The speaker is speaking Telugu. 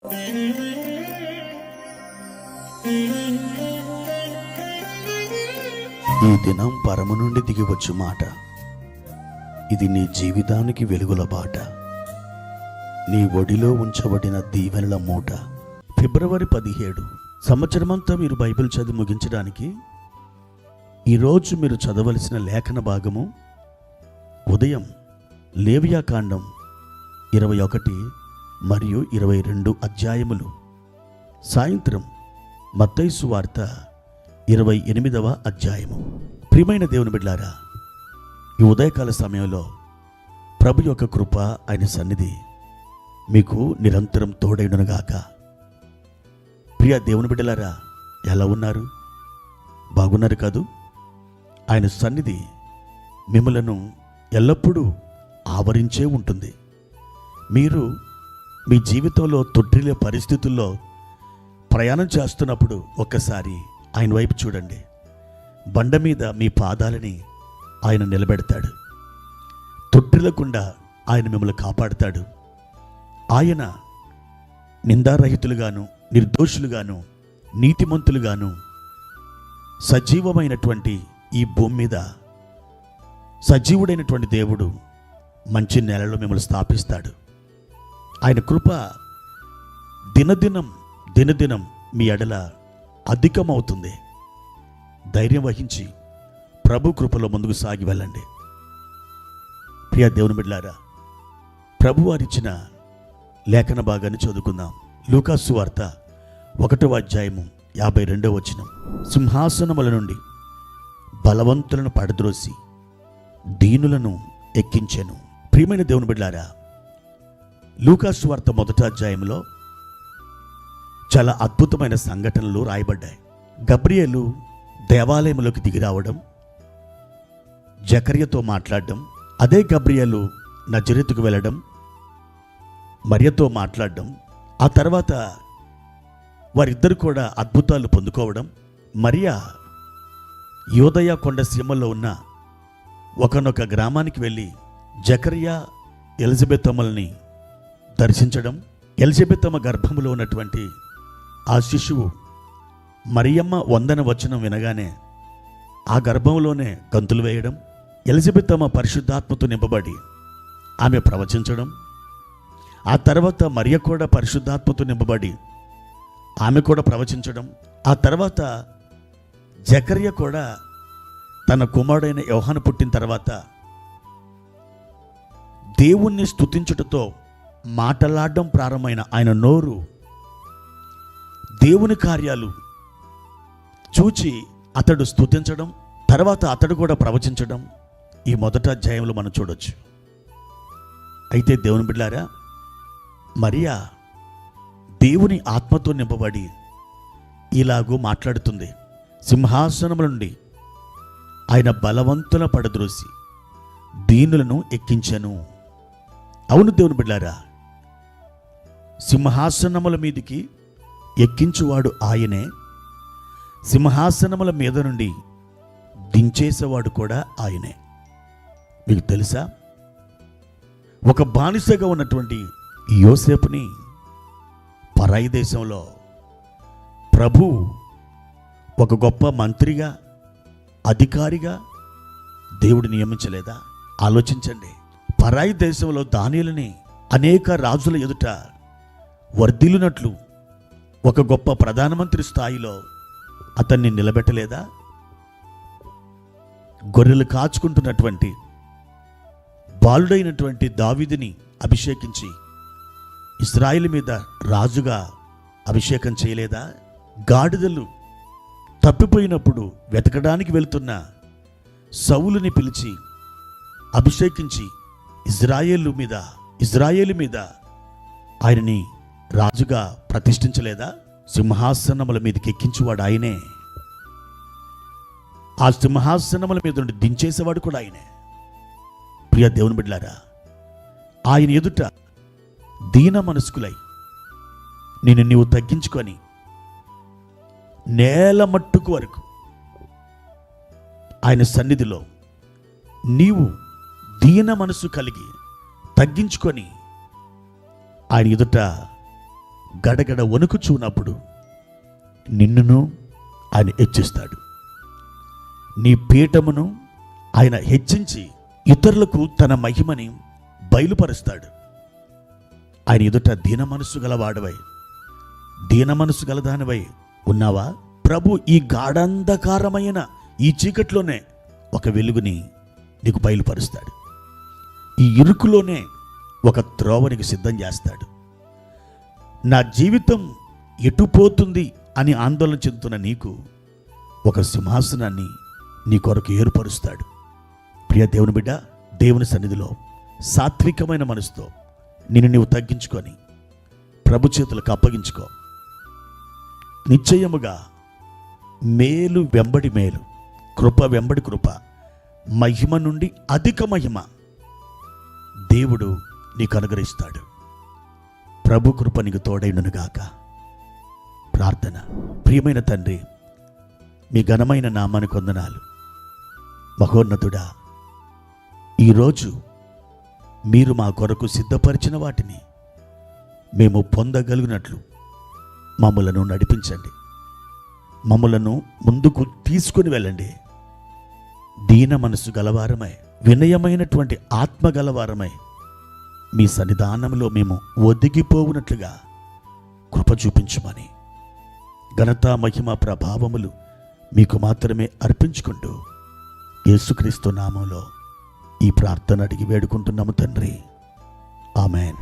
ఈ దినం పరము నుండి దిగివచ్చు మాట. ఇది నీ జీవితానికి వెలుగుల బాట, నీ ఒడిలో ఉంచబడిన దీవెనల మూట. ఫిబ్రవరి 17 సంవత్సరమంతా మీరు బైబిల్ చదివి ముగించడానికి ఈరోజు మీరు చదవలసిన లేఖన భాగము ఉదయం లేవియాకాండం 21 మరియు 22 అధ్యాయములు, సాయంత్రం మత్తయి సువార్త 28వ అధ్యాయము. ప్రియమైన దేవుని బిడ్డలారా, ఈ ఉదయకాల సమయంలో ప్రభు యొక్క కృప, ఆయన సన్నిధి మీకు నిరంతరం తోడైనగాక. ప్రియ దేవుని బిడ్డలారా, ఎలా ఉన్నారు? బాగున్నారు కాదు? ఆయన సన్నిధి మిమ్మలను ఎల్లప్పుడూ ఆవరించే ఉంటుంది. మీరు మీ జీవితంలో తొట్టిల్లే పరిస్థితుల్లో ప్రయాణం చేస్తున్నప్పుడు ఒక్కసారి ఆయన వైపు చూడండి. బండ మీద మీ పాదాలని ఆయన నిలబెడతాడు. తొట్టిల్లకుండా ఆయన మిమ్మల్ని కాపాడుతాడు. ఆయన నిందారహితులుగాను, నిర్దోషులుగాను, నీతిమంతులుగాను సజీవమైనటువంటి ఈ భూమి మీద సజీవుడైనటువంటి దేవుడు మంచి నెలలో మిమ్మల్ని స్థాపిస్తాడు. ఆయన కృప దినదినం మీ ఎడల అధికమవుతుంది. ధైర్యం వహించి ప్రభు కృపలో ముందుకు సాగి వెళ్ళండి. ప్రియ దేవుని బిడ్డలారా, ప్రభు వారిచ్చిన లేఖన భాగాన్ని చదువుకుందాం. లూకా సువార్త 1వ అధ్యాయము 52వ వచనం. సింహాసనముల నుండి బలవంతులను పడద్రోసి దీనులను ఎక్కించెను. ప్రియమైన దేవుని బిడ్డలారా, లూకా సువార్త 1వ అధ్యాయంలో చాలా అద్భుతమైన సంఘటనలు రాయబడ్డాయి. గబ్రియేలు దేవాలయంలోకి దిగి రావడం, జకర్యతో మాట్లాడడం, అదే గబ్రియేలు నజరేతుకు వెళ్ళడం, మరియతో మాట్లాడడం, ఆ తర్వాత వారిద్దరు కూడా అద్భుతాలు పొందుకోవడం, మరియా యోదయ కొండ సీమల్లో ఉన్న ఒకనొక గ్రామానికి వెళ్ళి జకర్యా ఎలిజబెతమ్మల్ని దర్శించడం, ఎలిజబెతమ్మ గర్భంలో ఉన్నటువంటి ఆ శిశువు మరియమ్మ వందన వచనం వినగానే ఆ గర్భంలోనే గంతులు వేయడం, ఎలిజబెతమ్మ పరిశుద్ధాత్మతో నింపబడి ఆమె ప్రవచించడం, ఆ తర్వాత మరియ కూడా పరిశుద్ధాత్మతో నింపబడి ఆమె కూడా ప్రవచించడం, ఆ తర్వాత జకర్య కూడా తన కుమారుడైన యోహాను పుట్టిన తర్వాత దేవుణ్ణి స్తుతించుటతో మాటలాడడం ప్రారంభమైన ఆయన నోరు దేవుని కార్యాలు చూచి అతడు స్తుతించడం, తర్వాత అతడు కూడా ప్రవచించడం ఈ మొదటి అధ్యాయంలో మనం చూడొచ్చు. అయితే దేవుని బిడ్డలారా, మరియా దేవుని ఆత్మతో నింపబడి ఇలాగూ మాట్లాడుతుంది. సింహాసనముల నుండి ఆయన బలవంతుల పడద్రోసి దీనులను ఎక్కించెను. అవును దేవుని బిడ్డలారా, సింహాసనముల మీదికి ఎక్కించువాడు ఆయనే, సింహాసనముల మీద నుండి దించేసేవాడు కూడా ఆయనే. మీకు తెలుసా, ఒక బానిసగా ఉన్నటువంటి యోసేపుని పరాయి దేశంలో ప్రభు ఒక గొప్ప మంత్రిగా, అధికారిగా దేవుడు నియమించలేదా? ఆలోచించండి. పరాయి దేశంలో దానియేలుని అనేక రాజుల ఎదుట వర్ధిల్లునట్లు ఒక గొప్ప ప్రధానమంత్రి స్థాయిలో అతన్ని నిలబెట్టలేదా? గొర్రెలు కాచుకుంటున్నటువంటి బాలుడైనటువంటి దావీదుని అభిషేకించి ఇశ్రాయేలు మీద రాజుగా అభిషేకం చేయలేదా? గాడిదలు తప్పిపోయినప్పుడు వెతకడానికి వెళ్తున్న సౌలుని పిలిచి అభిషేకించి ఇజ్రాయేలు మీద ఆయనని రాజుగా ప్రతిష్ఠించలేదా? సింహాసనముల మీదకి ఎక్కించేవాడు ఆయనే, ఆ సింహాసనముల మీద నుండి దించేసేవాడు కూడా ఆయనే. ప్రియ దేవుని బిడ్డలారా, ఆయన ఎదుట దీన మనస్కులై నీవు తగ్గించుకొని నేల మట్టుకు వరకు ఆయన సన్నిధిలో నీవు దీన మనసు కలిగి తగ్గించుకొని ఆయన ఎదుట గడగడ వణుకుచున్నప్పుడు నిన్నును ఆయన హెచ్చిస్తాడు. నీ పీఠమును ఆయన హెచ్చించి ఇతరులకు తన మహిమని బయలుపరుస్తాడు. ఆయన ఎదుట దీన మనసు గలవాడవై, దీన మనసు గలదానివై ఉన్నావా? ప్రభు ఈ గాఢాంధకారమైన ఈ చీకట్లోనే ఒక వెలుగుని నీకు బయలుపరుస్తాడు. ఈ ఇరుకులోనే ఒక త్రోవనికి సిద్ధం చేస్తాడు. నా జీవితం ఎటుపోతుంది అని ఆందోళన చెందుతున్న నీకు ఒక సింహాసనాన్ని నీ కొరకు ఏర్పరుస్తాడు. ప్రియ దేవుని బిడ్డ, దేవుని సన్నిధిలో సాత్వికమైన మనసుతో నిన్ను నీవు తగ్గించుకొని ప్రభు చేతులకు అప్పగించుకో. నిశ్చయముగా మేలు వెంబడి మేలు, కృప వెంబడి కృప, మహిమ నుండి అధిక మహిమ దేవుడు నీకు అనుగ్రహిస్తాడు. ప్రభు కృప నీకు తోడైననుగాక. ప్రార్థన. ప్రియమైన తండ్రి, మీ ఘనమైన నామానికి వందనాలు. మహోన్నతుడా, ఈరోజు మీరు మా కొరకు సిద్ధపరిచిన వాటిని మేము పొందగలిగినట్లు మమ్మలను నడిపించండి. మమ్మలను ముందుకు తీసుకుని వెళ్ళండి. దీన మనసు గలవారమై, వినయమైనటువంటి ఆత్మ గలవారమై మీ సన్నిధానంలో మేము ఒదిగిపోవునట్లుగా కృప చూపించమని, ఘనత మహిమ ప్రభావములు మీకు మాత్రమే అర్పించుకుంటూ యేసుక్రీస్తు నామంలో ఈ ప్రార్థన అడిగి వేడుకుంటున్నాము తండ్రి. ఆమెన్.